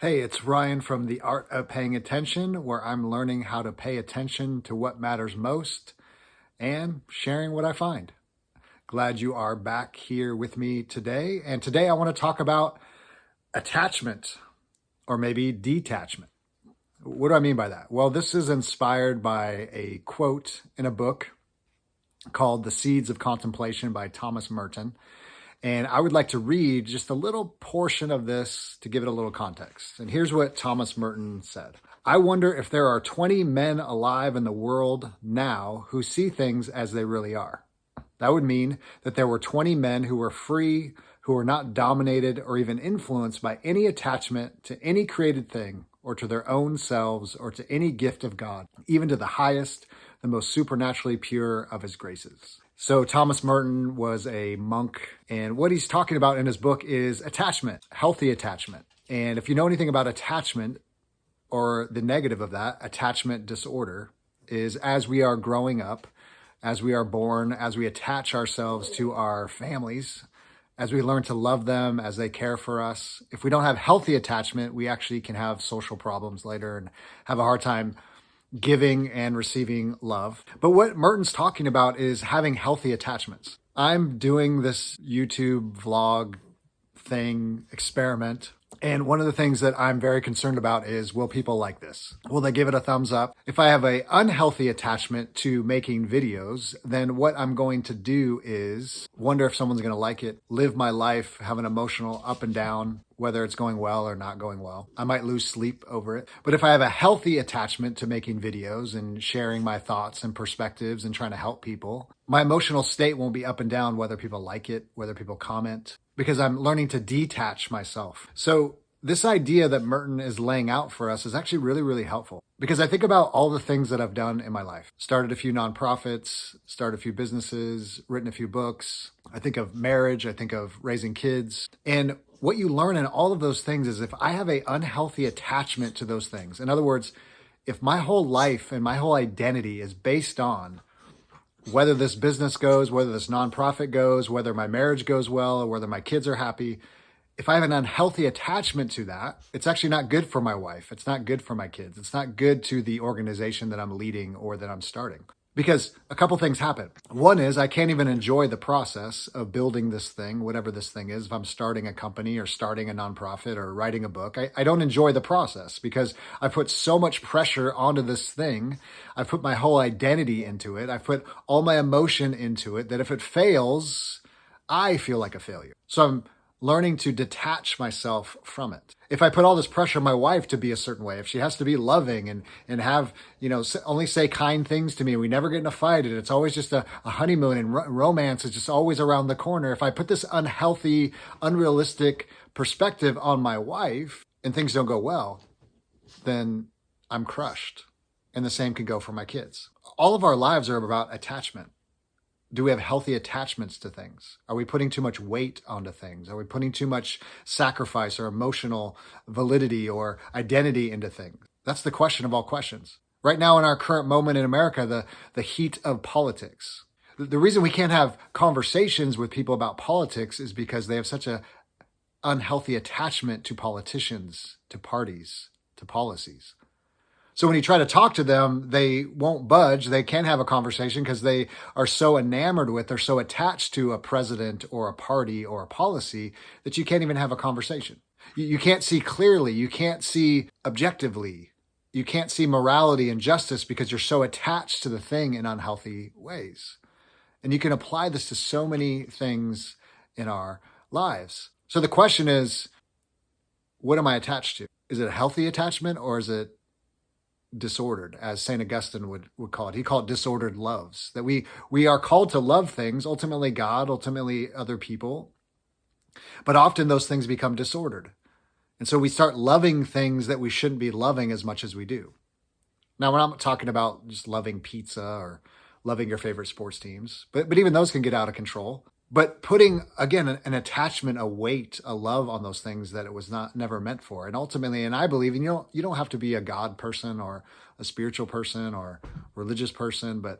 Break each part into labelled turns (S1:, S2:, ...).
S1: Hey, it's Ryan from The Art of Paying Attention, where I'm learning how to pay attention to what matters most and sharing what I find. Glad you are back here with me today. And today I want to talk about attachment or maybe detachment. What do I mean by that? Well, this is inspired by a quote in a book called The Seeds of Contemplation by Thomas Merton. And I would like to read just a little portion of this to give it a little context. And here's what Thomas Merton said. I wonder if there are 20 men alive in the world now who see things as they really are. That would mean that there were 20 men who were free, who were not dominated or even influenced by any attachment to any created thing or to their own selves or to any gift of God, even to the highest, the most supernaturally pure of his graces. So Thomas Merton was a monk, and what he's talking about in his book is attachment, healthy attachment. And if you know anything about attachment, or the negative of that, attachment disorder, is as we are growing up, as we are born, as we attach ourselves to our families, as we learn to love them, as they care for us. If we don't have healthy attachment, we actually can have social problems later and have a hard time giving and receiving love. But what Merton's talking about is having healthy attachments. I'm doing this YouTube vlog thing experiment. And one of the things that I'm very concerned about is, will people like this? Will they give it a thumbs up? If I have an unhealthy attachment to making videos, then what I'm going to do is wonder if someone's going to like it, live my life, have an emotional up and down, whether it's going well or not going well. I might lose sleep over it. But if I have a healthy attachment to making videos and sharing my thoughts and perspectives and trying to help people, my emotional state won't be up and down whether people like it, whether people comment, because I'm learning to detach myself. So this idea that Merton is laying out for us is actually really, really helpful, because I think about all the things that I've done in my life. Started a few nonprofits, started a few businesses, written a few books. I think of marriage. I think of raising kids. And what you learn in all of those things is if I have an unhealthy attachment to those things, in other words, if my whole life and my whole identity is based on whether this business goes, whether this nonprofit goes, whether my marriage goes well, or whether my kids are happy, if I have an unhealthy attachment to that, it's actually not good for my wife. It's not good for my kids. It's not good to the organization that I'm leading or that I'm starting. Because a couple things happen. One is I can't even enjoy the process of building this thing, whatever this thing is. If I'm starting a company or starting a nonprofit or writing a book, I don't enjoy the process because I put so much pressure onto this thing. I put my whole identity into it. I put all my emotion into it that if it fails, I feel like a failure. So I'm learning to detach myself from it. If I put all this pressure on my wife to be a certain way, if she has to be loving and have, only say kind things to me, we never get in a fight, and it's always just a honeymoon, and romance is just always around the corner. If I put this unhealthy, unrealistic perspective on my wife and things don't go well, then I'm crushed. And the same can go for my kids. All of our lives are about attachment. Do we have healthy attachments to things? Are we putting too much weight onto things? Are we putting too much sacrifice or emotional validity or identity into things? That's the question of all questions. Right now in our current moment in America, the heat of politics. The reason we can't have conversations with people about politics is because they have such an unhealthy attachment to politicians, to parties, to policies. So when you try to talk to them, they won't budge. They can't have a conversation because they are so enamored with, they're so attached to a president or a party or a policy that you can't even have a conversation. You can't see clearly. You can't see objectively. You can't see morality and justice because you're so attached to the thing in unhealthy ways. And you can apply this to so many things in our lives. So the question is, what am I attached to? Is it a healthy attachment or is it disordered, as St. Augustine would call it? He called it disordered loves. That we are called to love things, ultimately God, ultimately other people, but often those things become disordered. And so we start loving things that we shouldn't be loving as much as we do. Now, we're not talking about just loving pizza or loving your favorite sports teams, but even those can get out of control. But putting, again, an attachment, a weight, a love on those things that it was never meant for. And ultimately, and I believe, and you don't have to be a God person or a spiritual person or religious person, but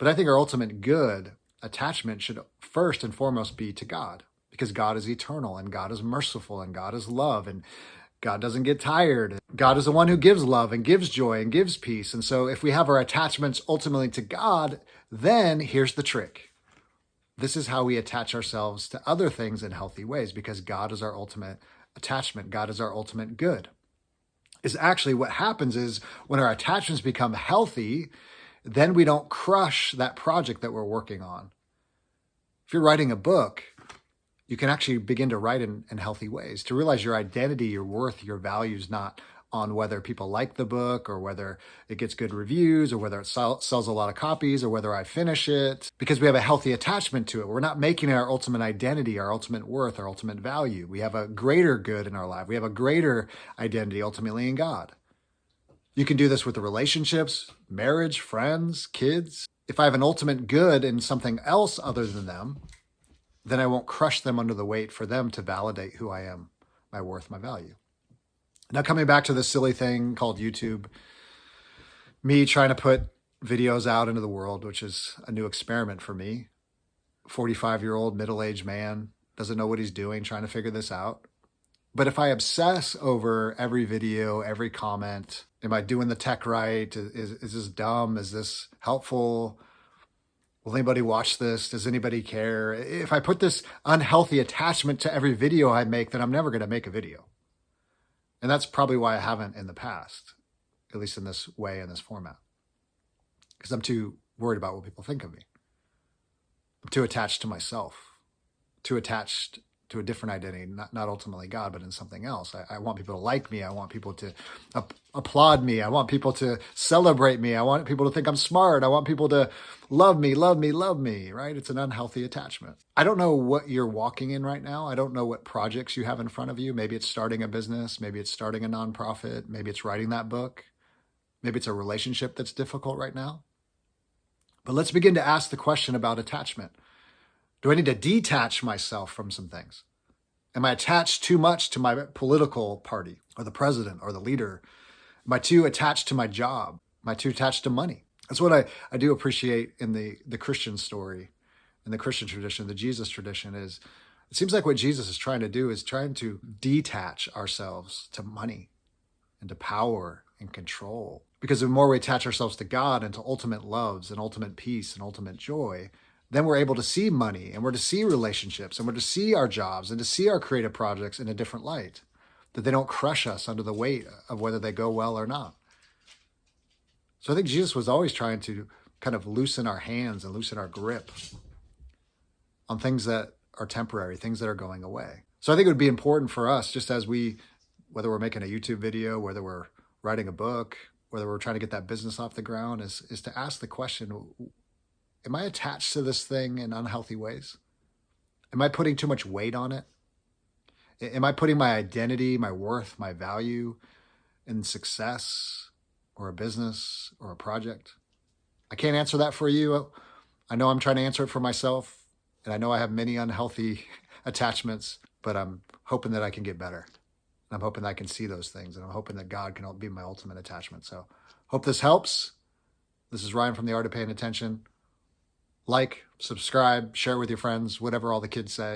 S1: I think our ultimate good attachment should first and foremost be to God, because God is eternal and God is merciful and God is love. And God doesn't get tired. God is the one who gives love and gives joy and gives peace. And so if we have our attachments ultimately to God, then here's the trick. This is how we attach ourselves to other things in healthy ways, because God is our ultimate attachment. God is our ultimate good. Is actually what happens is when our attachments become healthy, then we don't crush that project that we're working on. If you're writing a book, you can actually begin to write in healthy ways, to realize your identity, your worth, your value is not on whether people like the book or whether it gets good reviews or whether it sells a lot of copies or whether I finish it, because we have a healthy attachment to it. We're not making it our ultimate identity, our ultimate worth, our ultimate value. We have a greater good in our life. We have a greater identity ultimately in God. You can do this with the relationships, marriage, friends, kids. If I have an ultimate good in something else other than them, then I won't crush them under the weight for them to validate who I am, my worth, my value. Now, coming back to this silly thing called YouTube, me trying to put videos out into the world, which is a new experiment for me. 45-year-old middle-aged man, doesn't know what he's doing, trying to figure this out. But if I obsess over every video, every comment, am I doing the tech right? Is this dumb? Is this helpful? Will anybody watch this? Does anybody care? If I put this unhealthy attachment to every video I make, then I'm never going to make a video. And that's probably why I haven't in the past, at least in this way, in this format. Because I'm too worried about what people think of me. I'm too attached to myself, too attached to a different identity, not ultimately God, but in something else. I want people to like me. I want people to applaud me. I want people to celebrate me. I want people to think I'm smart. I want people to love me, love me, love me, right? It's an unhealthy attachment. I don't know what you're walking in right now. I don't know what projects you have in front of you. Maybe it's starting a business. Maybe it's starting a nonprofit. Maybe it's writing that book. Maybe it's a relationship that's difficult right now. But let's begin to ask the question about attachment. Do I need to detach myself from some things? Am I attached too much to my political party or the president or the leader? Am I too attached to my job? Am I too attached to money? That's what I do appreciate in the Christian story, in the Christian tradition, the Jesus tradition, is it seems like what Jesus is trying to do is trying to detach ourselves to money and to power and control. Because the more we attach ourselves to God and to ultimate loves and ultimate peace and ultimate joy, then we're able to see money and we're to see relationships and we're to see our jobs and to see our creative projects in a different light, that they don't crush us under the weight of whether they go well or not. So I think Jesus was always trying to kind of loosen our hands and loosen our grip on things that are temporary, things that are going away. So I think it would be important for us, just as whether we're making a YouTube video, whether we're writing a book, whether we're trying to get that business off the ground, is to ask the question, am I attached to this thing in unhealthy ways? Am I putting too much weight on it? Am I putting my identity, my worth, my value in success or a business or a project? I can't answer that for you. I know I'm trying to answer it for myself, and I know I have many unhealthy attachments, but I'm hoping that I can get better. I'm hoping that I can see those things, and I'm hoping that God can be my ultimate attachment. So hope this helps. This is Ryan from The Art of Paying Attention. Like, subscribe, share with your friends, whatever all the kids say.